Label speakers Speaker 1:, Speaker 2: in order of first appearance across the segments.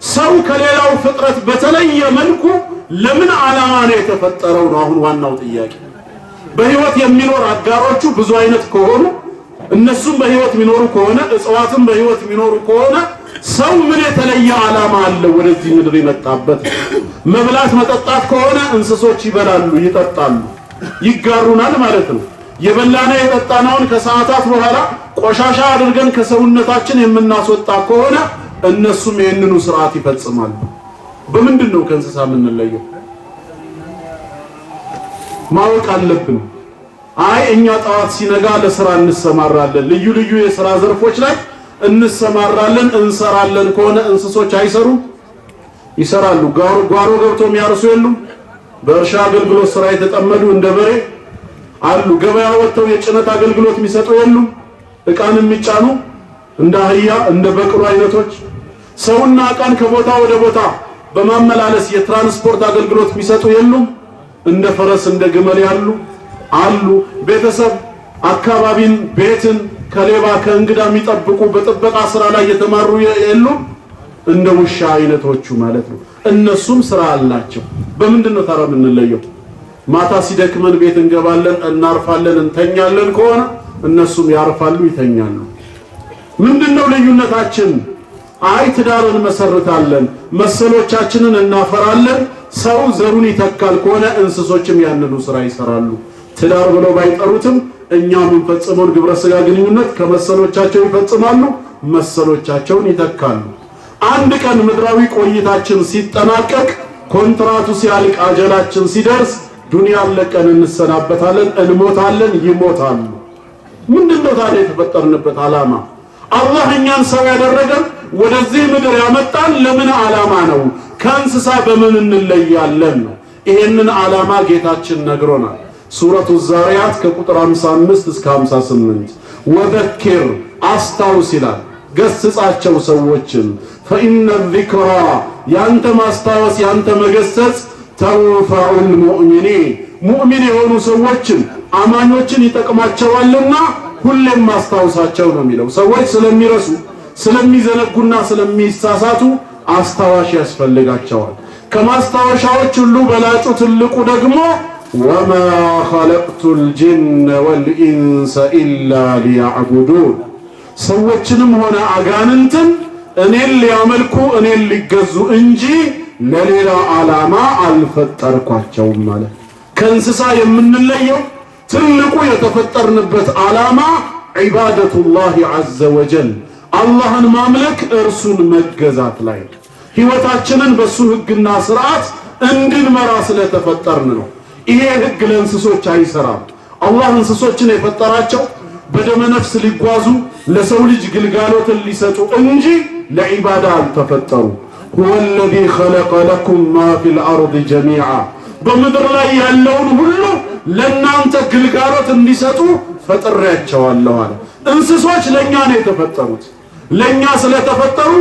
Speaker 1: ሰው ከሌላው ፍጥረት በተለየ መልኩ ለምን ዓላማ ነው የተፈጠረው ነው አሁን ዋናው ጥያቄ። በህይወት የሚኖር አጋሮቹ ብዙ አይነት ከሆኑ እነሱም በህይወት የሚኖሩ ከሆነ እጽዋትም በህይወት የሚኖሩ ከሆነ ሰው ምን የተለየ ዓላማ አለው ወደዚህ ምድር የመጣበት? መብላት መጠጣት ከሆነ እንስሶች ይበላሉ፣ ይጠጣሉ፣ ይጋሩናል ማለት ነው። የበላና የጠጣናውን ከሰዓታት በኋላ ቆሻሻ አድርገን ከሰውነታችን የምናስወጣ ከሆነ እነሱም ይህንኑ ስርዓት ይፈጽማሉ። በምንድን ነው ከእንስሳ የምንለየው? ማወቅ አለብን። አይ እኛ ጠዋት ሲነጋ ለስራ እንሰማራለን፣ ልዩ ልዩ የሥራ ዘርፎች ላይ እንሰማራለን እንሰራለን ከሆነ እንስሶች አይሰሩም? ይሰራሉ። ጓሮ ገብቶ የሚያርሱ የሉም? በእርሻ አገልግሎት ስራ የተጠመዱ እንደ በሬ አሉ። ገበያ ወጥተው የጭነት አገልግሎት የሚሰጡ የሉም? ዕቃን የሚጫኑ እንደ አህያ እንደ በቅሎ አይነቶች ሰውና ዕቃን ከቦታ ወደ ቦታ በማመላለስ የትራንስፖርት አገልግሎት የሚሰጡ የሉም? እንደ ፈረስ እንደ ግመል ያሉ አሉ። ቤተሰብ አካባቢን ቤትን ከሌባ ከእንግዳ የሚጠብቁ በጥበቃ ስራ ላይ የተማሩ የሉም? እንደ ውሻ አይነቶቹ ማለት ነው። እነሱም ስራ አላቸው። በምንድን ነው ታዲያ የምንለየው? ማታ ሲደክመን ቤት እንገባለን፣ እናርፋለን፣ እንተኛለን ከሆነ እነሱም ያርፋሉ፣ ይተኛሉ። ምንድነው ልዩነታችን? አይ ትዳርን መሰርታለን፣ መሰሎቻችንን እናፈራለን፣ ሰው ዘሩን ይተካል ከሆነ እንስሶችም ያንኑ ስራ ይሰራሉ። ትዳር ብለው ባይጠሩትም እኛ የምንፈጽመውን ግብረ ስጋ ግንኙነት ከመሰሎቻቸው ይፈጽማሉ፣ መሰሎቻቸውን ይተካሉ። አንድ ቀን ምድራዊ ቆይታችን ሲጠናቀቅ ኮንትራቱ ሲያልቅ አጀላችን ሲደርስ ዱንያን ለቀን እንሰናበታለን፣ እንሞታለን፣ ይሞታሉ። ምንድነው ታዲያ የተፈጠርንበት ዓላማ? አላህ እኛን ሰው ያደረገን ወደዚህ ምድር ያመጣን ለምን ዓላማ ነው? ከእንስሳ በምን እንለያለን ነው? ይሄንን ዓላማ ጌታችን ነግሮናል። ሱረቱ ዛሪያት ከቁጥር 55 እስከ 58 ወዘኪር አስታውስ ይላል። ገስጻቸው ሰዎችን ፈኢነ ዚክራ ያንተ ማስታወስ ያንተ መገሰጽ ተንፈዑል ሙእሚኒን ሙእሚን የሆኑ ሰዎችን አማኞችን ይጠቅማቸዋልና ሁሌም ማስታወሳቸው ነው የሚለው። ሰዎች ስለሚረሱ ስለሚዘነጉና ስለሚሳሳቱ አስታዋሽ ያስፈልጋቸዋል። ከማስታወሻዎች ሁሉ በላጩ ትልቁ ደግሞ ወማ ኸለቅቱል ጂነ ወልኢንሰ ኢላ ሊያዕቡዱን ሰዎችንም ሆነ አጋንንትን እኔን ሊያመልኩ እኔን ሊገዙ እንጂ ለሌላ ዓላማ አልፈጠርኳቸውም ማለት። ከእንስሳ የምንለየው ትልቁ የተፈጠርንበት ዓላማ ዒባደቱላህ ዐዘ ወጀል አላህን ማምለክ እርሱን መገዛት ላይ ሕይወታችንን በሱ ሕግና ስርዓት እንድንመራ ስለተፈጠርን ነው። ይሄ ሕግ ለእንስሶች አይሰራም። አላህ እንስሶችን የፈጠራቸው በደመ ነፍስ ሊጓዙ ለሰው ልጅ ግልጋሎትን ሊሰጡ እንጂ ለዒባዳ አልተፈጠሩ። ሁወ ለዚ ኸለቀ ለኩም ማ ፊል አርድ ጀሚዓ በምድር ላይ ያለውን ሁሉ ለእናንተ ግልጋሎት እንዲሰጡ ፈጥሬያቸዋለሁ አለ። እንስሶች ለእኛ ነው የተፈጠሩት። ለእኛ ስለተፈጠሩ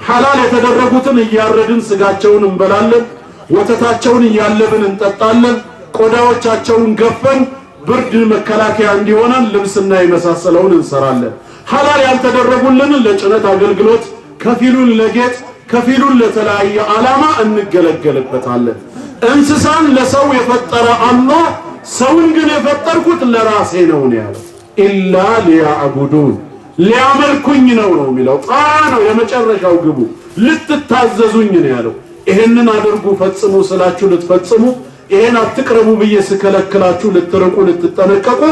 Speaker 1: ሐላል የተደረጉትን እያረድን ስጋቸውን እንበላለን፣ ወተታቸውን እያለብን እንጠጣለን፣ ቆዳዎቻቸውን ገፈን ብርድ መከላከያ እንዲሆነን ልብስና የመሳሰለውን እንሰራለን። ሐላል ያልተደረጉልን ለጭነት አገልግሎት፣ ከፊሉን ለጌጥ፣ ከፊሉን ለተለያየ ዓላማ እንገለገልበታለን። እንስሳን ለሰው የፈጠረ አላህ ሰውን ግን የፈጠርኩት ለራሴ ነው ያለው። ኢላ ሊያዕቡዱን ሊያመልኩኝ ነው የሚለው። ነው የመጨረሻው ግቡ ልትታዘዙኝ ነው ያለው። ይሄንን አድርጉ ፈጽሙ ስላችሁ ልትፈጽሙ፣ ይሄን አትቅረቡ ብዬ ስከለክላችሁ ልትርቁ ልትጠነቀቁ፣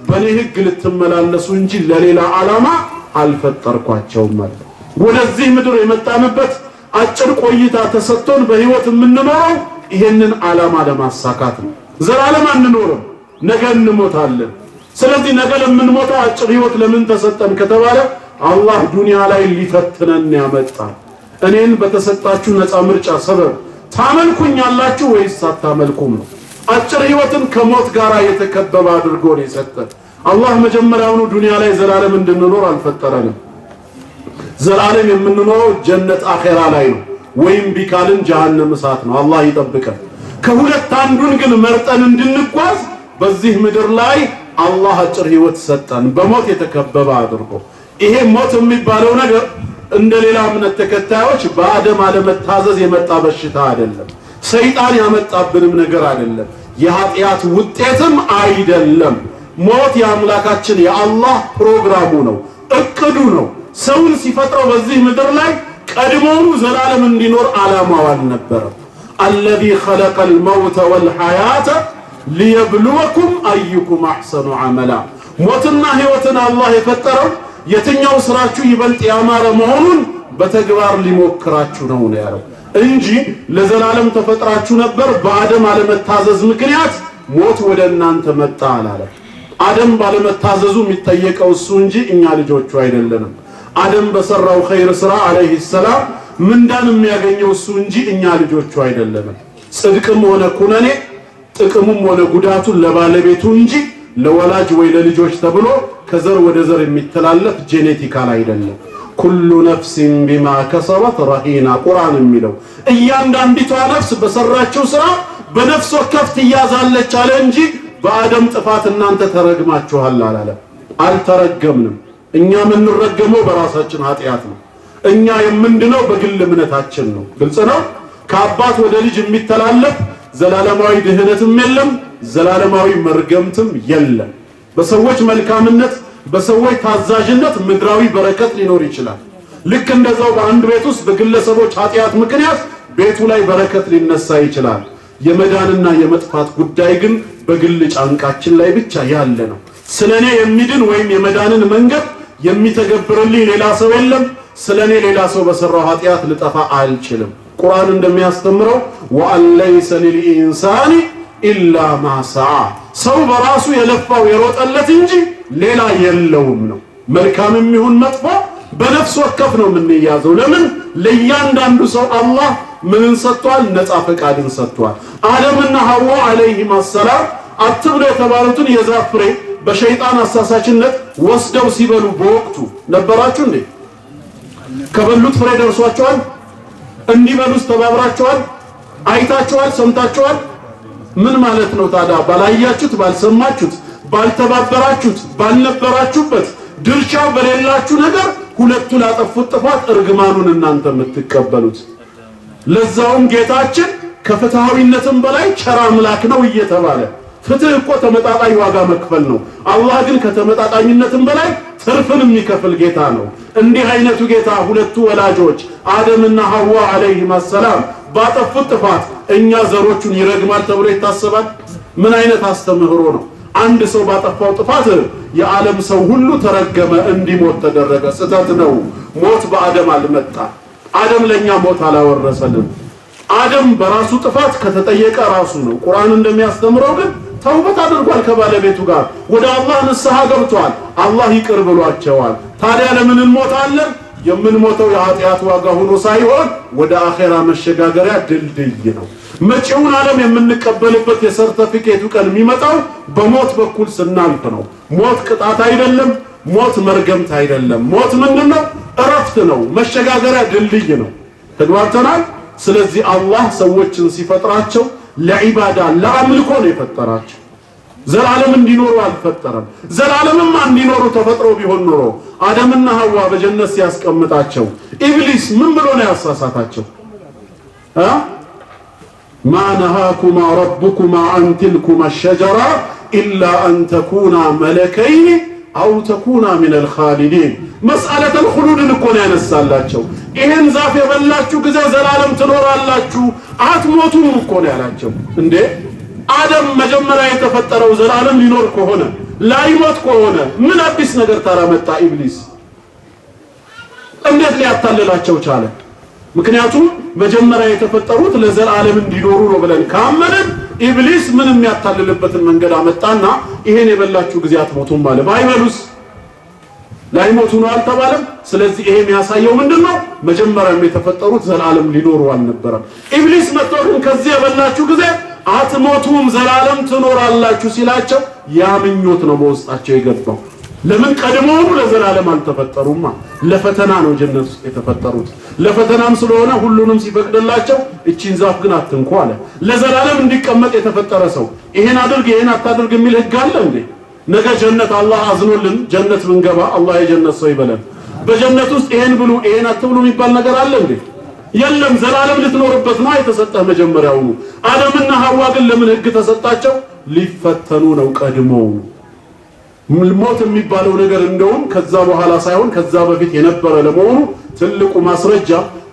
Speaker 1: በኔ ሕግ ልትመላለሱ እንጂ ለሌላ ዓላማ አልፈጠርኳቸውም ማለት። ወደዚህ ምድር የመጣንበት አጭር ቆይታ ተሰጥቶን በህይወት የምንኖረው ይሄንን ዓላማ ለማሳካት ነው። ዘላለም አንኖርም፣ ነገ እንሞታለን። ስለዚህ ነገ ለምንሞተው አጭር ህይወት ለምን ተሰጠን ከተባለ አላህ ዱንያ ላይ ሊፈትነን ያመጣል። እኔን በተሰጣችሁ ነፃ ምርጫ ሰበብ ታመልኩኛላችሁ ወይስ አታመልኩም ነው። አጭር ህይወትን ከሞት ጋር የተከበበ አድርጎ ነው የሰጠን። አላህ መጀመሪያውኑ ዱንያ ላይ ዘላለም እንድንኖር አልፈጠረንም። ዘላለም የምንኖረው ጀነት አኺራ ላይ ነው፣ ወይም ቢካልን ጀሃነም እሳት ነው። አላህ ይጠብቀን። ከሁለት አንዱን ግን መርጠን እንድንጓዝ በዚህ ምድር ላይ አላህ አጭር ህይወት ሰጠን፣ በሞት የተከበበ አድርጎ። ይሄ ሞት የሚባለው ነገር እንደሌላ እምነት ተከታዮች በአደም አለመታዘዝ የመጣ በሽታ አይደለም። ሰይጣን ያመጣብንም ነገር አይደለም። የኃጢአት ውጤትም አይደለም። ሞት የአምላካችን የአላህ ፕሮግራሙ ነው፣ እቅዱ ነው። ሰውን ሲፈጥረው በዚህ ምድር ላይ ቀድሞውኑ ዘላለም እንዲኖር ዓላማው አልነበረም። الذي خلق الموت والحياة ليبلوكم أيكم أحسن عملا ሞትና ህይወትን አላህ የፈጠረው የትኛው ስራችሁ ይበልጥ ያማረ መሆኑን በተግባር ሊሞክራችሁ ነው ያለው እንጂ ለዘላለም ተፈጥራችሁ ነበር። በአደም አለመታዘዝ ምክንያት ሞት ወደ እናንተ መጣ አላለ። አደም ባለመታዘዙ የሚጠየቀው እሱ እንጂ እኛ ልጆቹ አይደለንም። አደም በሰራው ኸይር ስራ አለይሂ ሰላም ምንዳን የሚያገኘው እሱ እንጂ እኛ ልጆቹ አይደለንም። ጽድቅም ሆነ ኩነኔ ጥቅሙም ሆነ ጉዳቱን ለባለቤቱ እንጂ ለወላጅ ወይ ለልጆች ተብሎ ከዘር ወደ ዘር የሚተላለፍ ጄኔቲካል አይደለም። ኩሉ ነፍሲን ቢማ ከሰበት ረሂና ቁርአን የሚለው እያንዳንዲቷ ነፍስ በሰራችው ስራ በነፍስ ወከፍ ትያዛለች አለ እንጂ በአደም ጥፋት እናንተ ተረግማችኋል አላለ። አልተረገምንም። እኛ የምንረገመው በራሳችን ኃጢአት ነው። እኛ የምንድነው በግል እምነታችን ነው። ግልጽ ነው። ከአባት ወደ ልጅ የሚተላለፍ ዘላለማዊ ድህነትም የለም፣ ዘላለማዊ መርገምትም የለም። በሰዎች መልካምነት በሰዎች ታዛዥነት ምድራዊ በረከት ሊኖር ይችላል። ልክ እንደዛው በአንድ ቤት ውስጥ በግለሰቦች ኃጢአት ምክንያት ቤቱ ላይ በረከት ሊነሳ ይችላል። የመዳንና የመጥፋት ጉዳይ ግን በግል ጫንቃችን ላይ ብቻ ያለ ነው። ስለኔ የሚድን ወይም የመዳንን መንገድ የሚተገብርልኝ ሌላ ሰው የለም። ስለኔ ሌላ ሰው በሰራው ኃጢአት ልጠፋ አልችልም። ቁርአን እንደሚያስተምረው ወአለይሰ ሊልኢንሳኒ ኢላ ማ ሰዓ ሰው በራሱ የለፋው የሮጠለት እንጂ ሌላ የለውም ነው። መልካምም ይሁን መጥፎ በነፍስ ወከፍ ነው የምንያዘው። ለምን? ለእያንዳንዱ ሰው አላህ ምንን ሰጥቷል? ነፃ ፈቃድን ሰጥቷል። አደምና ሐዋ አለይሂም ሰላም አትብሉ የተባሉትን የዛፍ ፍሬ በሸይጣን አሳሳችነት ወስደው ሲበሉ በወቅቱ ነበራችሁ እንዴ? ከበሉት ፍሬ ደርሷቸዋል? እንዲበሉስ ተባብራቸዋል? አይታቸዋል? ሰምታቸዋል? ምን ማለት ነው ታዲያ? ባላያችሁት፣ ባልሰማችሁት፣ ባልተባበራችሁት፣ ባልነበራችሁበት ድርሻ በሌላችሁ ነገር ሁለቱ ላጠፉት ጥፋት እርግማኑን እናንተ የምትቀበሉት። ለዛውም ጌታችን ከፍትሃዊነትም በላይ ቸር አምላክ ነው እየተባለ ፍትህ እኮ ተመጣጣኝ ዋጋ መክፈል ነው። አላህ ግን ከተመጣጣኝነትም በላይ ትርፍን የሚከፍል ጌታ ነው። እንዲህ አይነቱ ጌታ ሁለቱ ወላጆች አደምና ሐዋ አለይሂም ሰላም ባጠፉት ጥፋት እኛ ዘሮቹን ይረግማል ተብሎ ይታሰባል? ምን አይነት አስተምህሮ ነው? አንድ ሰው ባጠፋው ጥፋት የዓለም ሰው ሁሉ ተረገመ፣ እንዲሞት ተደረገ። ስህተት ነው። ሞት በአደም አልመጣ። አደም ለኛ ሞት አላወረሰልን። አደም በራሱ ጥፋት ከተጠየቀ ራሱ ነው። ቁርአን እንደሚያስተምረው ግን ተውበት አድርጓል ከባለቤቱ ጋር ወደ አላህ ንስሐ ገብቷል። አላህ ይቅር ብሏቸዋል። ታዲያ ለምን እንሞታለን? የምንሞተው የኃጢአት ዋጋ ሆኖ ሳይሆን ወደ አኼራ መሸጋገሪያ ድልድይ ነው። መጪውን ዓለም የምንቀበልበት የሰርተፊኬቱ ቀን የሚመጣው በሞት በኩል ስናልፍ ነው። ሞት ቅጣት አይደለም። ሞት መርገምት አይደለም። ሞት ምንድነው? እረፍት ነው። መሸጋገሪያ ድልድይ ነው። ተግባብተናል። ስለዚህ አላህ ሰዎችን ሲፈጥራቸው ለዒባዳ ለአምልኮ ነው የፈጠራቸው። ዘላለም እንዲኖሩ አልፈጠረም። ዘላለምማ እንዲኖሩ ተፈጥሮ ቢሆን ኖሮ አደምና ሐዋ በጀነት ሲያስቀምጣቸው ኢብሊስ ምን ብሎ ነው ያሳሳታቸው? ማ ነሃኩማ ረቡኩማ አን ትልኩማ ሸጀራ ኢላ አን ተኩና መለከይን አው ተኩና ሚነል ኻሊዲን። መስአለተል ኹሉድን እኮ ነው ያነሳላቸው። ይሄን ዛፍ የበላችሁ ጊዜ ዘላለም ትኖራላችሁ አትሞቱም እኮ ነው ያላቸው። እንዴ አደም መጀመሪያ የተፈጠረው ዘላለም ሊኖር ከሆነ ላይሞት ከሆነ ምን አዲስ ነገር ታራመጣ ኢብሊስ? እንዴት ሊያታልላቸው ቻለ? ምክንያቱም መጀመሪያ የተፈጠሩት ለዘላለም እንዲኖሩ ነው ብለን ካመንን ኢብሊስ ምን የሚያታልልበትን መንገድ አመጣና ይሄን የበላችሁ ጊዜ አትሞቱም ማለት። ባይበሉስ ላይሞቱ ነው አልተባለም? ስለዚህ ይሄ የሚያሳየው ምንድነው? መጀመሪያም የተፈጠሩት ዘላለም ሊኖሩ አልነበረም። ኢብሊስ መጥቶ ግን ከዚህ የበላችሁ ጊዜ አትሞቱም ዘላለም ትኖራላችሁ ሲላቸው ያ ምኞት ነው በውስጣቸው የገባው። ለምን ቀድሞውኑ ለዘላለም አልተፈጠሩማ? ለፈተና ነው ጀነት ውስጥ የተፈጠሩት። ለፈተናም ስለሆነ ሁሉንም ሲፈቅድላቸው እቺን ዛፍ ግን አትንኩ አለ። ለዘላለም እንዲቀመጥ የተፈጠረ ሰው ይሄን አድርግ ይሄን አታድርግ የሚል ህግ አለ እንዴ? ነገ ጀነት አላህ አዝኖልን ጀነት ብንገባ አላህ የጀነት ሰው ይበለን። በጀነት ውስጥ ይሄን ብሉ ይሄን አትብሉ የሚባል ነገር አለ እንዴ? የለም። ዘላለም ልትኖርበት ነው የተሰጠህ መጀመሪያውኑ። አደምና ሐዋ ግን ለምን ህግ ተሰጣቸው? ሊፈተኑ ነው ቀድሞው። ሞት የሚባለው ነገር እንደውም ከዛ በኋላ ሳይሆን ከዛ በፊት የነበረ ለመሆኑ ትልቁ ማስረጃ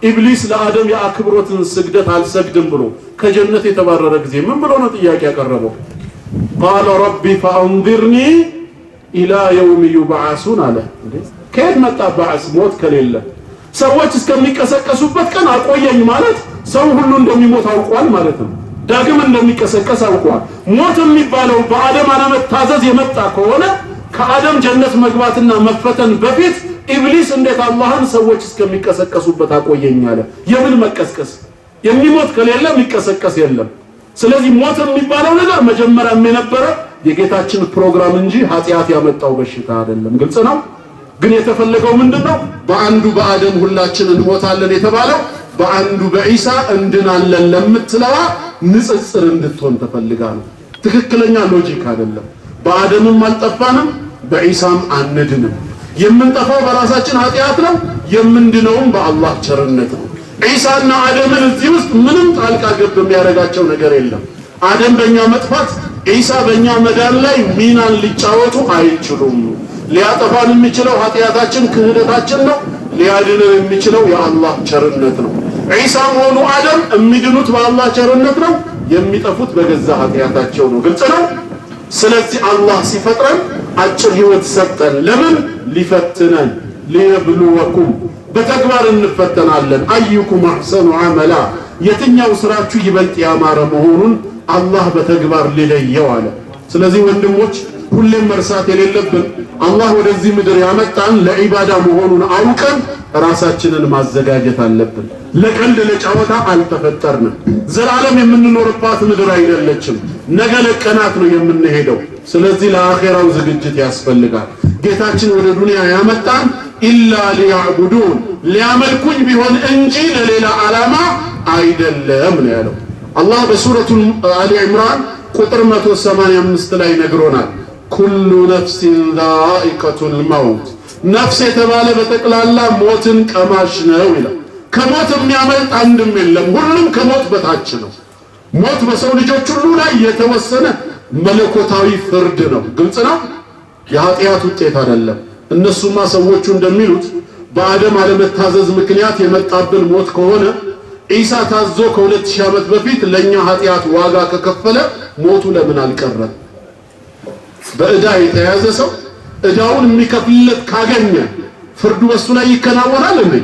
Speaker 1: ኢብሊስ ለአደም የአክብሮትን ስግደት አልሰግድም ብሎ ከጀነት የተባረረ ጊዜ ምን ብሎ ነው ጥያቄ ያቀረበው? ቃለ ረቢ ፈአንዚርኒ ኢላ የውም ዩብዓሱን አለ። ከየት መጣ ባዕስ? ሞት ከሌለ ሰዎች እስከሚቀሰቀሱበት ቀን አቆየኝ ማለት ሰው ሁሉ እንደሚሞት አውቋል ማለት ነው። ዳግም እንደሚቀሰቀስ አውቋል። ሞት የሚባለው በአደም አለመታዘዝ የመጣ ከሆነ ከአደም ጀነት መግባትና መፈተን በፊት ኢብሊስ እንዴት አላህን ሰዎች እስከሚቀሰቀሱበት አቆየኝ አለ? የምን መቀስቀስ? የሚሞት ከሌለ የሚቀሰቀስ የለም። ስለዚህ ሞት የሚባለው ነገር መጀመሪያም የነበረ የጌታችን ፕሮግራም እንጂ ኃጢአት ያመጣው በሽታ አይደለም። ግልጽ ነው። ግን የተፈለገው ምንድነው? በአንዱ በአደም ሁላችን እንሞታለን የተባለው በአንዱ በኢሳ እንድናለን ለምትለዋ ንጽጽር እንድትሆን ተፈልጋ ነው። ትክክለኛ ሎጂክ አይደለም። በአደምም አልጠፋንም፣ በኢሳም አንድንም። የምንጠፋው በራሳችን ኃጢአት ነው፣ የምንድነውም በአላህ ቸርነት ነው። ኢሳና አደምን እዚህ ውስጥ ምንም ጣልቃ ገብ የሚያደርጋቸው ነገር የለም። አደም በእኛ መጥፋት፣ ኢሳ በእኛ መዳን ላይ ሚናን ሊጫወቱ አይችሉም። ሊያጠፋን የሚችለው ኃጢአታችን ክህደታችን ነው። ሊያድነን የሚችለው የአላህ ቸርነት ነው። ኢሳም ሆኑ አደም የሚድኑት በአላህ ቸርነት ነው፣ የሚጠፉት በገዛ ኃጢአታቸው ነው። ግልጽ ነው። ስለዚህ አላህ ሲፈጥረን አጭር ህይወት ሰጠን። ለምን? ሊፈትነን፣ ሊየብሉወኩም። በተግባር እንፈተናለን። አዩኩም አሕሰኑ ዐመላ፣ የትኛው ስራችሁ ይበልጥ ያማረ መሆኑን አላህ በተግባር ሊለየው አለ። ስለዚህ ወንድሞች ሁሌም መርሳት የሌለብን አላህ ወደዚህ ምድር ያመጣን ለዒባዳ መሆኑን አውቀን ራሳችንን ማዘጋጀት አለብን። ለቀልድ ለጨዋታ አልተፈጠርንም። ዘላለም የምንኖርባት ምድር አይደለችም። ነገ ለቀናት ነው የምንሄደው። ስለዚህ ለአኼራው ዝግጅት ያስፈልጋል። ጌታችን ወደ ዱንያ ያመጣን ኢላ ሊያዕቡዱን፣ ሊያመልኩኝ ቢሆን እንጂ ለሌላ ዓላማ አይደለም ነው ያለው። አላህ በሱረቱ አሊ ኢምራን ቁጥር 185 ላይ ነግሮናል። ኩሉ ነፍሲን ዛኢቀቱል መውት፣ ነፍስ የተባለ በጠቅላላ ሞትን ቀማሽ ነው ይላል። ከሞት የሚያመልጥ አንድም የለም። ሁሉም ከሞት በታች ነው። ሞት በሰው ልጆች ሁሉ ላይ የተወሰነ መለኮታዊ ፍርድ ነው። ግልጽ ነው። የኃጢአት ውጤት አይደለም። እነሱማ ሰዎቹ እንደሚሉት በአደም አለመታዘዝ ምክንያት የመጣብን ሞት ከሆነ ኢሳ ታዞ ከ2000 ዓመት በፊት ለኛ ኃጢአት ዋጋ ከከፈለ ሞቱ ለምን አልቀረም? በዕዳ የተያዘ ሰው ዕዳውን የሚከፍልለት ካገኘ ፍርዱ በሱ ላይ ይከናወናል እንዴ?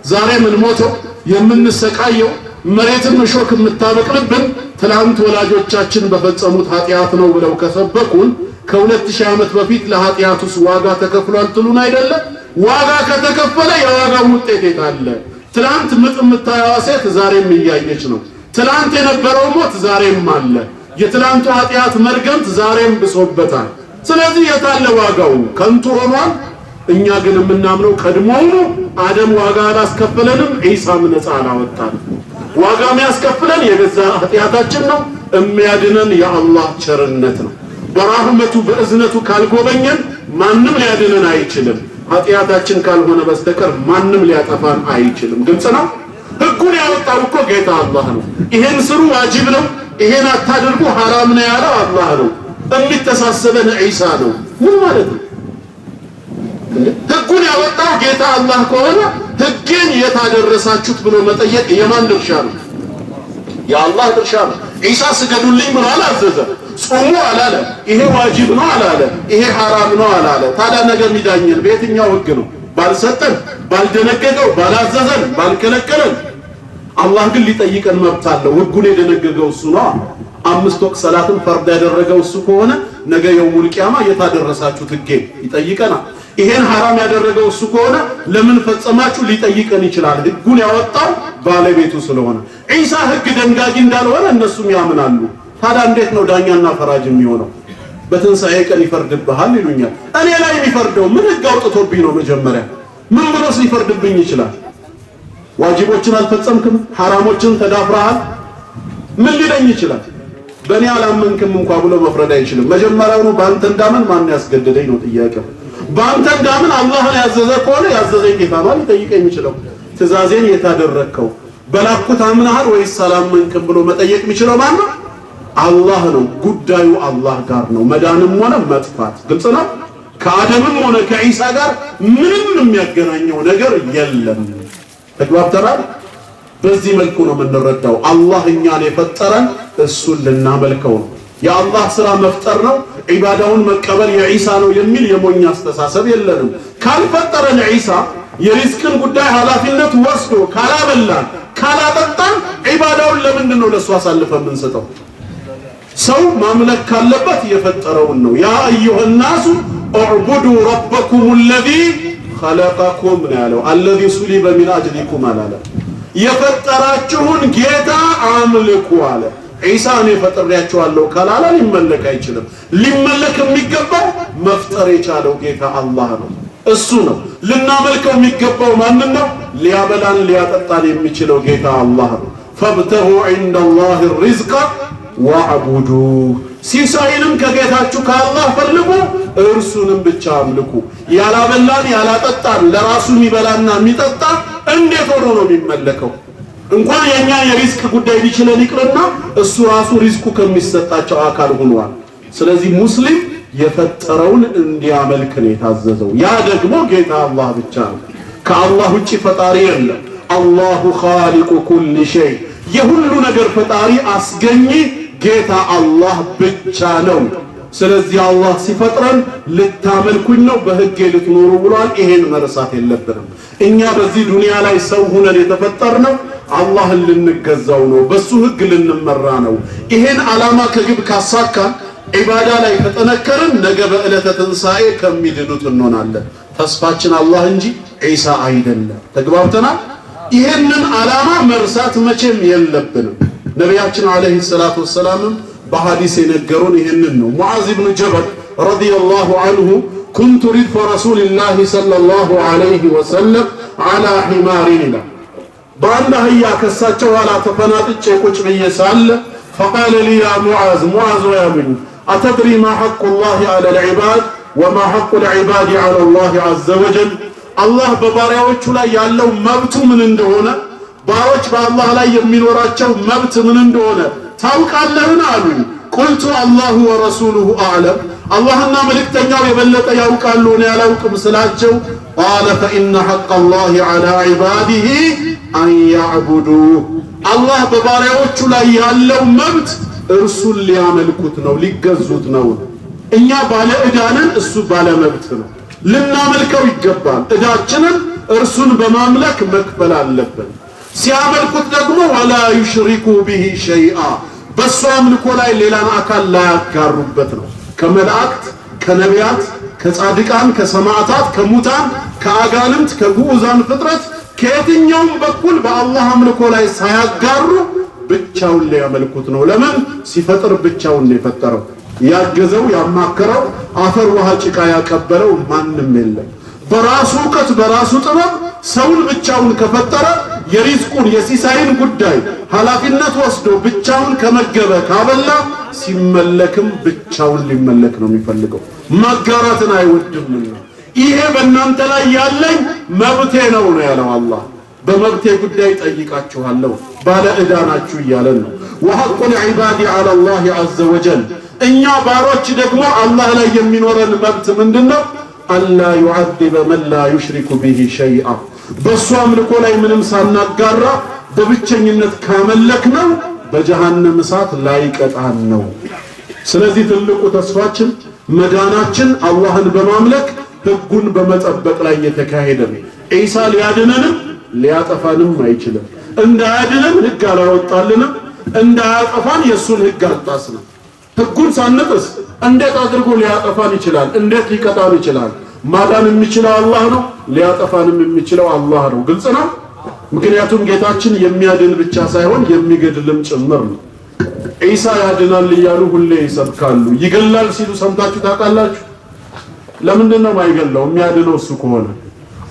Speaker 1: ዛሬ ምን ሞተው የምንሰቃየው መሬትን እሾክ የምታበቅልብን ትላንት ወላጆቻችን በፈጸሙት ኃጢአት ነው ብለው ከሰበኩን ከ2000 ዓመት በፊት ለኃጢአቱስ ዋጋ ተከፍሏል ትሉን አይደለም? ዋጋ ከተከፈለ የዋጋው ውጤት የታለ? ትላንት ምጥ የምታየዋ ሴት ዛሬም እያየች ነው። ትላንት የነበረው ሞት ዛሬም አለ። የትላንቱ ኃጢአት መርገምት ዛሬም ብሶበታል። ስለዚህ የታለ ዋጋው? ከንቱ ሆኗል። እኛ ግን የምናምነው ቀድሞውኑ አደም ዋጋ አላስከፈለንም፣ ኢሳም ነፃ አላወጣንም። ዋጋ የሚያስከፍለን የገዛ ኃጢአታችን ነው። የሚያድነን የአላህ ቸርነት ነው። በራህመቱ በእዝነቱ ካልጎበኘን ማንም ሊያድነን አይችልም። ኃጢአታችን ካልሆነ በስተቀር ማንም ሊያጠፋን አይችልም። ግልጽ ነው። ህጉን ያወጣው እኮ ጌታ አላህ ነው። ይሄን ስሩ ዋጅብ ነው፣ ይሄን አታድርጉ ሐራም ነው ያለው አላህ ነው። የሚተሳሰበን ኢሳ ነው። ምን ማለት ነው? ህጉን ያወጣው ጌታ አላህ ከሆነ ህግን የታደረሳችሁት ብሎ መጠየቅ የማን ድርሻ ነው? የአላህ ድርሻ ነው። ኢሳ ስገዱልኝ ብሎ አላዘዘ፣ ጾሙ አላለ፣ ይሄ ዋጅብ ነው አላለ፣ ይሄ ሐራም ነው አላለ። ታዲያ ነገር የሚዳኘን በየትኛው ህግ ነው? ባልሰጠን፣ ባልደነገገው፣ ባላዘዘን፣ ባልከለከለን። አላህ ግን ሊጠይቀን መብት አለው። ህጉን የደነገገው እሱ ነው። 5 ወቅት ሰላትን ፈርድ ያደረገው እሱ ከሆነ ነገ የውሙል ቂያማ የታደረሳችሁት ህግ ይጠይቀናል። ይሄን ሐራም ያደረገው እሱ ከሆነ ለምን ፈጸማችሁ ሊጠይቀን ይችላል። ህጉን ያወጣው ባለቤቱ ስለሆነ። ኢሳ ህግ ደንጋጊ እንዳልሆነ እነሱም ያምናሉ። ታዲያ እንዴት ነው ዳኛና ፈራጅ የሚሆነው? በትንሣኤ ቀን ይፈርድብሃል ይሉኛል። እኔ ላይ የሚፈርደው ምን ህግ አውጥቶብኝ ነው? መጀመሪያ ምን ብሎስ ሊፈርድብኝ ይችላል? ዋጅቦችን አልፈጸምክም፣ ሐራሞችን ተዳፍረሃል፣ ምን ሊለኝ ይችላል? በእኔ አላመንክም እንኳን ብሎ መፍረድ አይችልም። መጀመሪያውኑ በአንተ እንዳመን ማን ያስገደደኝ ነው ጥያቄው። ባንተ እንዳምን አላህን ያዘዘ ከሆነ ያዘዘኝ ጌታ ነው ሊጠይቀኝ የሚችለው። ትእዛዜን የታደረከው በላኩት አምናሃል ወይስ ሰላምንክም ብሎ መጠየቅ የሚችለው ማን ነው? አላህ ነው። ጉዳዩ አላህ ጋር ነው። መዳንም ሆነ መጥፋት ግልጽ ነው። ከአደምም ሆነ ከኢሳ ጋር ምንም የሚያገናኘው ነገር የለም። ተግባብተናል። በዚህ መልኩ ነው የምንረዳው። አላህ እኛን የፈጠረን እሱን ልናመልከው ነው። የአላህ ስራ መፍጠር ነው። ዒባዳውን መቀበል የዒሳ ነው የሚል የሞኝ አስተሳሰብ የለንም። ካልፈጠረን ዒሳ የሪዝቅን ጉዳይ ኃላፊነት ወስዶ ካላበላን ካላጠጣን ዒባዳውን ለምንድን ነው ለሱ አሳልፈን የምንሰጠው? ሰው ማምለክ ካለበት የፈጠረውን ነው። ያ አዩሃ ናሱ እዕቡዱ ረበኩም አለዚ ኸለቀኩም ነው ያለው። አለዚ ሱሊበ ሚን አጅሊኩም አላለ። የፈጠራችሁን ጌታ አምልኩ አለ። ዒሳ እኔ ፈጥሬያችኋለሁ ካላለ ሊመለክ አይችልም። ሊመለክ የሚገባው መፍጠር የቻለው ጌታ አላህ ነው። እሱ ነው ልናመልከው የሚገባው። ማንን ነው? ሊያበላን ሊያጠጣን የሚችለው ጌታ አላህ ነው። ፈብተሁ ዒንደላሂ ሪዝቀ ወዕቡዱ፣ ሲሳይንም ከጌታችሁ ከአላህ ፈልጉ፣ እርሱንም ብቻ አምልኩ። ያላበላን ያላጠጣን ለራሱ የሚበላና የሚጠጣ እንዴት ሆኖ ነው የሚመለከው? እንኳን የኛ የሪዝቅ ጉዳይ ቢችለን ይቅርና እሱ ራሱ ሪዝቁ ከሚሰጣቸው አካል ሆኗል። ስለዚህ ሙስሊም የፈጠረውን እንዲያመልክ ነው የታዘዘው። ያ ደግሞ ጌታ አላህ ብቻ ነው። ከአላህ ውጪ ፈጣሪ የለም። አላሁ ኻሊቁ ኩሊ ሸይ፣ የሁሉ ነገር ፈጣሪ አስገኚ ጌታ አላህ ብቻ ነው። ስለዚህ አላህ ሲፈጥረን ልታመልኩኝ ነው በህጌ ልትኖሩ ብሏል። ይሄን መርሳት የለብንም። እኛ በዚህ ዱንያ ላይ ሰው ሆነን የተፈጠርነው አላህን ልንገዛው ነው፣ በሱ ህግ ልንመራ ነው። ይሄን ዓላማ ከግብ ካሳካን ዒባዳ ላይ ከጠነከርን ነገ በዕለተ ትንሣኤ ከሚድኑት እንሆናለን። ተስፋችን አላህ እንጂ ዒሳ አይደለም። ተግባብተናል። ይሄንን ዓላማ መርሳት መቼም የለብንም። ነቢያችን አለይሂ ሰላቱ ወሰላም በሐዲስ የነገሩን ይሄንን ነው። ሙዓዝ ኢብኑ ጀበል ረዲየላሁ ዐንሁ ኩንቱ ሪድፈ ረሱሊላሂ ሰለላሁ ዐለይሂ ወሰለም ዐላ ሒማሪን ይላል። በአንድ አህያ ከሳቸው ኋላ ተፈናጥጬ ቁጭ ብዬ ሳለ ፈቃለ ሊ ያ ሙዓዝ፣ ሙዓዝ ያሉኝ አተድሪ ማ ሐቁ ላሂ ዐለ ልዒባድ ወማ ሐቁ ልዒባድ ዐለ ላሂ ዐዘ ወጀል፣ አላህ በባሪያዎቹ ላይ ያለው መብቱ ምን እንደሆነ፣ ባሮች በአላህ ላይ የሚኖራቸው መብት ምን እንደሆነ ታውቃለህን አሉኝ። ቁልቱ አላሁ ወረሱሉሁ አዕለም፣ አላህና መልእክተኛው የበለጠ ያውቃሉ እኔ ያላውቅም ስላቸው፣ ቃለ ፈኢነ ሐቀ ላሂ ዐላ ዒባዲሂ አን ያዕቡዱህ፣ አላህ በባሪያዎቹ ላይ ያለው መብት እርሱን ሊያመልኩት ነው፣ ሊገዙት ነው። እኛ ባለ ዕዳንን እሱ ባለ መብት ነው፣ ልናመልከው ይገባል። ዕዳችንን እርሱን በማምለክ መክፈል አለብን። ሲያመልኩት ደግሞ ወላ ዩሽሪኩ ቢሂ ሸይአ፣ በሱ አምልኮ ላይ ሌላን አካል ላያጋሩበት ነው። ከመላእክት፣ ከነቢያት፣ ከጻድቃን፣ ከሰማዕታት፣ ከሙታን፣ ከአጋንንት፣ ከግዑዛን ፍጥረት ከየትኛውም በኩል በአላህ አምልኮ ላይ ሳያጋሩ ብቻውን ሊያመልኩት ነው። ለምን? ሲፈጥር ብቻውን ነው የፈጠረው። ያገዘው ያማከረው አፈር ውሃ ጭቃ ያቀበለው ማንም የለም። በራሱ ዕውቀት በራሱ ጥበብ ሰውን ብቻውን ከፈጠረ የሪዝቁን የሲሳይን ጉዳይ ኃላፊነት ወስዶ ብቻውን ከመገበ ካበላ ሲመለክም ብቻውን ሊመለክ ነው የሚፈልገው። ማጋራትን አይወድምና ይሄ በእናንተ ላይ ያለኝ መብቴ ነው ነው ያለው አላህ። በመብቴ ጉዳይ ጠይቃችኋለሁ፣ ባለ ዕዳ ናችሁ እያለን ነው። ወሐቁል ዒባዲ ዐለ ላሂ ዐዘ ወጀል፣ እኛ ባሮች ደግሞ አላህ ላይ የሚኖረን መብት ምንድነው? አላ ዩዐዚበ መን ላ ዩሽሪኩ ቢሂ ሸይአ፣ በሱ አምልኮ ላይ ምንም ሳናጋራ በብቸኝነት ካመለክነው በጀሃነም እሳት ላይቀጣን ነው። ስለዚህ ትልቁ ተስፋችን መዳናችን አላህን በማምለክ ህጉን በመጠበቅ ላይ የተካሄደ ነው። ዒሳ ሊያድነንም ሊያጠፋንም አይችልም። እንዳያድነን ህግ አላወጣልንም፣ እንዳያጠፋን የሱን ህግ አልጣስንም። ህጉን ሳንጥስ እንዴት አድርጎ ሊያጠፋን ይችላል? እንዴት ሊቀጣን ይችላል? ማዳን የሚችለው አላህ ነው፣ ሊያጠፋንም የሚችለው አላህ ነው። ግልጽ ነው። ምክንያቱም ጌታችን የሚያድን ብቻ ሳይሆን የሚገድልም ጭምር ነው። ዒሳ ያድናል እያሉ ሁሌ ይሰብካሉ። ይገላል ሲሉ ሰምታችሁ ታውቃላችሁ? ለምንድን ነው የማይገላው? የሚያድነው እሱ ከሆነ።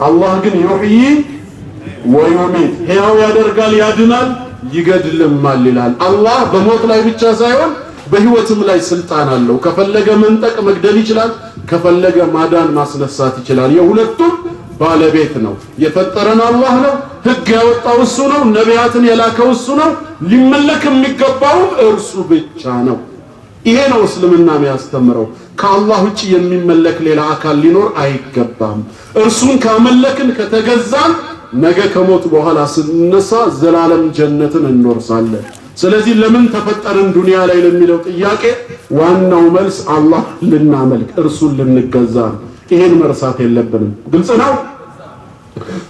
Speaker 1: አላህ ግን ዩሕዪ ወዩሚት፣ ሕያው ያደርጋል፣ ያድናል፣ ይገድልማል ይላል። አላህ በሞት ላይ ብቻ ሳይሆን በህይወትም ላይ ስልጣን አለው። ከፈለገ መንጠቅ መግደል ይችላል፣ ከፈለገ ማዳን ማስነሳት ይችላል። የሁለቱም ባለቤት ነው። የፈጠረን አላህ ነው። ህግ ያወጣው እሱ ነው። ነቢያትን የላከው እሱ ነው። ሊመለክ የሚገባው እርሱ ብቻ ነው። ይሄ ነው እስልምና የሚያስተምረው። ከአላህ ውጪ የሚመለክ ሌላ አካል ሊኖር አይገባም። እርሱን ካመለክን ከተገዛን ነገ ከሞት በኋላ ስንነሳ ዘላለም ጀነትን እንወርሳለን። ስለዚህ ለምን ተፈጠርን ዱንያ ላይ ለሚለው ጥያቄ ዋናው መልስ አላህ ልናመልክ እርሱን ልንገዛ ነው። ይሄን መርሳት የለብንም። ግልጽ ነው።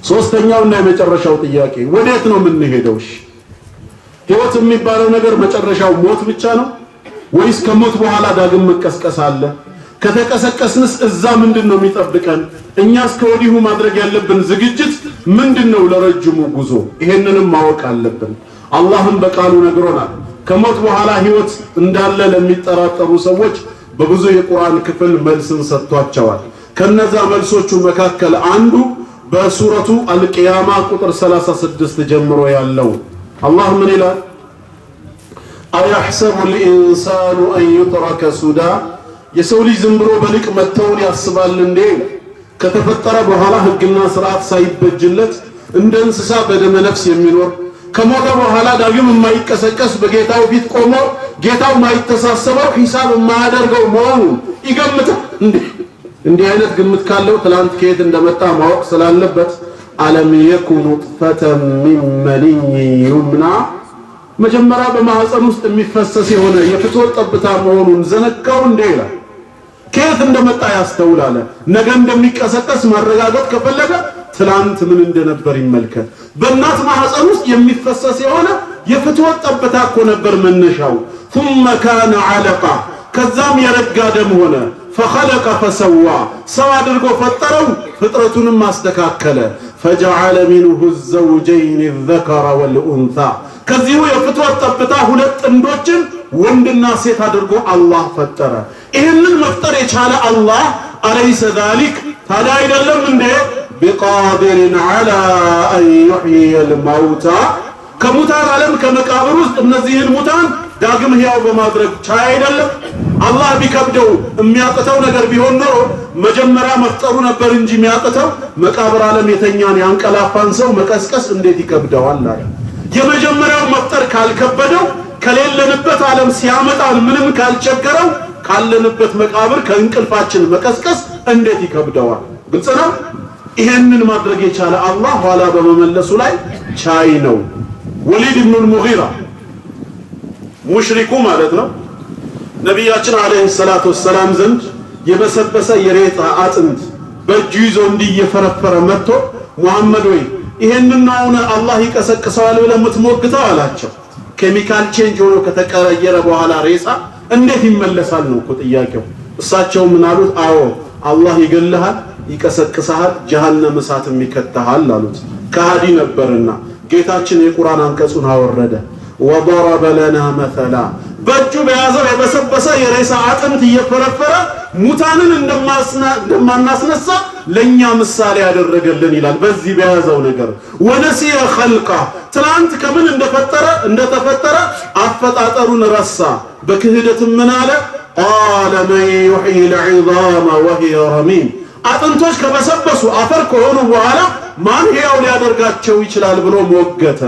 Speaker 1: ሶስተኛውና የመጨረሻው ጥያቄ ወዴት ነው የምንሄደው? ህይወት የሚባለው ነገር መጨረሻው ሞት ብቻ ነው ወይስ ከሞት በኋላ ዳግም መቀስቀስ አለ? ከተቀሰቀስንስ እዛ ምንድነው የሚጠብቀን? እኛስ ከወዲሁ ማድረግ ያለብን ዝግጅት ምንድነው ለረጅሙ ጉዞ? ይሄንንም ማወቅ አለብን። አላህም በቃሉ ነግሮናል። ከሞት በኋላ ህይወት እንዳለ ለሚጠራጠሩ ሰዎች በብዙ የቁርአን ክፍል መልስን ሰጥቷቸዋል። ከነዛ መልሶቹ መካከል አንዱ በሱረቱ አልቂያማ ቁጥር 36 ጀምሮ ያለው አላህ ምን ይላል? አያሕሰቡ ልኢንሳኑ አን ዩትረከ ሱዳ፣ የሰው ልጅ ዝም ብሎ በልቅ መተውን ያስባል እንዴ? ከተፈጠረ በኋላ ህግና ስርዓት ሳይበጅለት እንደ እንስሳ በደመ ነፍስ የሚኖር ከሞተ በኋላ ዳግም የማይቀሰቀስ በጌታው ፊት ቆሞ ጌታው ማይተሳሰበው ሂሳብ የማያደርገው መሆኑን ይገምታል እንዴ? እንዲህ አይነት ግምት ካለው ትላንት ከየት እንደመጣ ማወቅ ስላለበት አለም የኩኑ ኑጥፈተን ሚን መኒይ ዩምና፣ መጀመሪያ በማህፀን ውስጥ የሚፈሰስ የሆነ የፍትወት ጠብታ መሆኑን ዘነጋው እንዴ ይላል። ከየት እንደመጣ ያስተውላል። ነገ እንደሚቀሰቀስ ማረጋገጥ ከፈለገ ትላንት ምን እንደነበር ይመልከት። በእናት ማህፀን ውስጥ የሚፈሰስ የሆነ የፍትወት ጠብታ እኮ ነበር መነሻው። ثم كان علقة፣ ከዛም የረጋ ደም ሆነ። فخلق فسوى፣ ሰው አድርጎ ፈጠረው፣ ፍጥረቱንም ማስተካከለ። فجعل منه الزوجين الذكر والأنثى፣ ከዚሁ የፍትወት ጠብታ ሁለት ጥንዶችን ወንድና ሴት አድርጎ አላህ ፈጠረ። ይህንን መፍጠር የቻለ አላህ አለይሰ ذلك፣ ታዲያ አይደለም እንዴ بقادر على أن يحيي الموتى፣ ከሙታን ዓለም ከመቃብር ውስጥ እነዚህን ሙታን ዳግም ሕያው በማድረግ ቻይ አይደለም? አላህ ቢከብደው የሚያቅተው ነገር ቢሆን ኖሮ መጀመሪያ መፍጠሩ ነበር እንጂ የሚያቅተው መቃብር ዓለም የተኛን ያንቀላፋን ሰው መቀስቀስ እንዴት ይከብደዋል አለ። የመጀመሪያው መፍጠር ካልከበደው ከሌለንበት ዓለም ሲያመጣን ምንም ካልቸገረው ካለንበት መቃብር ከእንቅልፋችን መቀስቀስ እንዴት ይከብደዋል? ግልጽ ነው። ይሄንን ማድረግ የቻለ አላህ ኋላ በመመለሱ ላይ ቻይ ነው። ወሊድ ኢብኑ አልሙጊራ ሙሽሪኩ ማለት ነው ነቢያችን አለይሂ ሰላቱ ወሰላም ዘንድ የበሰበሰ የሬጣ አጥንት በእጁ ይዞ እንዲየፈረፈረ መጥቶ ሙሐመድ ወይ ይሄንን ነው አላህ ይቀሰቅሰዋል ብለህ የምትሞግተው አላቸው። ኬሚካል ቼንጅ ሆኖ ከተቀየረ በኋላ ሬሳ እንዴት ይመለሳል ነው እኮ ጥያቄው። እሳቸው ምን አሉት? አዎ አላህ ይገልሃል፣ ይቀሰቅሰሃል፣ ጀሃነም እሳትም ይከተሃል አሉት። ከሃዲ ነበርና ጌታችን የቁርአን አንቀጹን አወረደ። ወضرب لنا مثلا፣ በእጁ በያዘው የበሰበሰ የሬሳ አጥንት እየፈረፈረ ሙታንን እንደማናስነሳ ለኛ ምሳሌ ያደረገልን ይላል። በዚህ በያዘው ነገር ወነሲየ ኸልቃ፣ ትላንት ከምን እንደተፈጠረ አፈጣጠሩን ረሳ። በክህደትም ምን አለ? ቃለ መን ዩሕዪ ልዒዛመ ወሂየ ረሚም፣ አጥንቶች ከበሰበሱ አፈር ከሆኑ በኋላ ማን ሕያው ሊያደርጋቸው ይችላል ብሎ ሞገተ።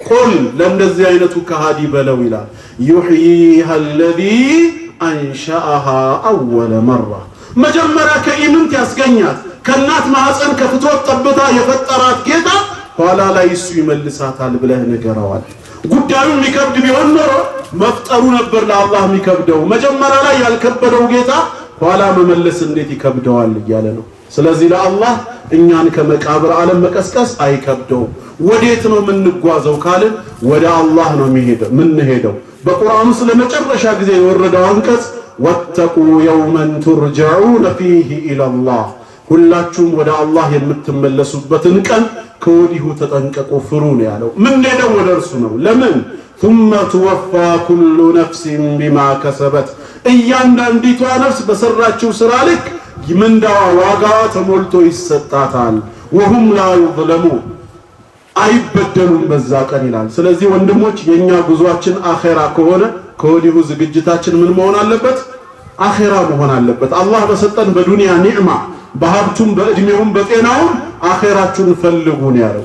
Speaker 1: ቁል ለእንደዚህ አይነቱ ከሃዲ በለው ይላል ዩሕዪሃ አለዚ አንሸአሃ አወለ መራ፣ መጀመሪያ ከኢምንት ያስገኛት ከእናት ማህፀን ከፍትወት ጠብታ የፈጠራት ጌታ ኋላ ላይ እሱ ይመልሳታል ብለህ ንገረዋል። ጉዳዩ የሚከብድ ቢሆን ኖሮ መፍጠሩ ነበር ለአላህ የሚከብደው። መጀመሪያ ላይ ያልከበደው ጌታ ኋላ መመለስ እንዴት ይከብደዋል እያለ ነው። ስለዚህ ለአላህ እኛን ከመቃብር ዓለም መቀስቀስ አይከብደውም። ወዴት ነው የምንጓዘው ካልን ወደ አላህ ነው የምንሄደው። በቁርአኑ ስለ መጨረሻ ጊዜ የወረደው አንቀጽ ወተቁ የውመን ቱርጀዑነ ፊህ ኢለላህ፣ ሁላችሁም ወደ አላህ የምትመለሱበትን ቀን ከወዲሁ ተጠንቀቁ፣ ፍሩ ነው ያለው። የምንሄደው ወደ እርሱ ነው። ለምን? ثم توفى كل نفس بما كسبت፣ እያንዳንዲቷ ነፍስ በሰራችው ስራ ልክ ምንዳዋ ዋጋ ተሞልቶ ይሰጣታል። ወሁም ላ ዩظለሙን፣ አይበደሉም በዛ ቀን ይላል። ስለዚህ ወንድሞች የኛ ጉዟችን አኼራ ከሆነ ከወዲሁ ዝግጅታችን ምን መሆን አለበት? አኺራ መሆን አለበት። አላህ በሰጠን በዱንያ ኒዕማ በሀብቱም በእድሜውም በጤናውም አኺራችሁን ፈልጉ ነው ያለው።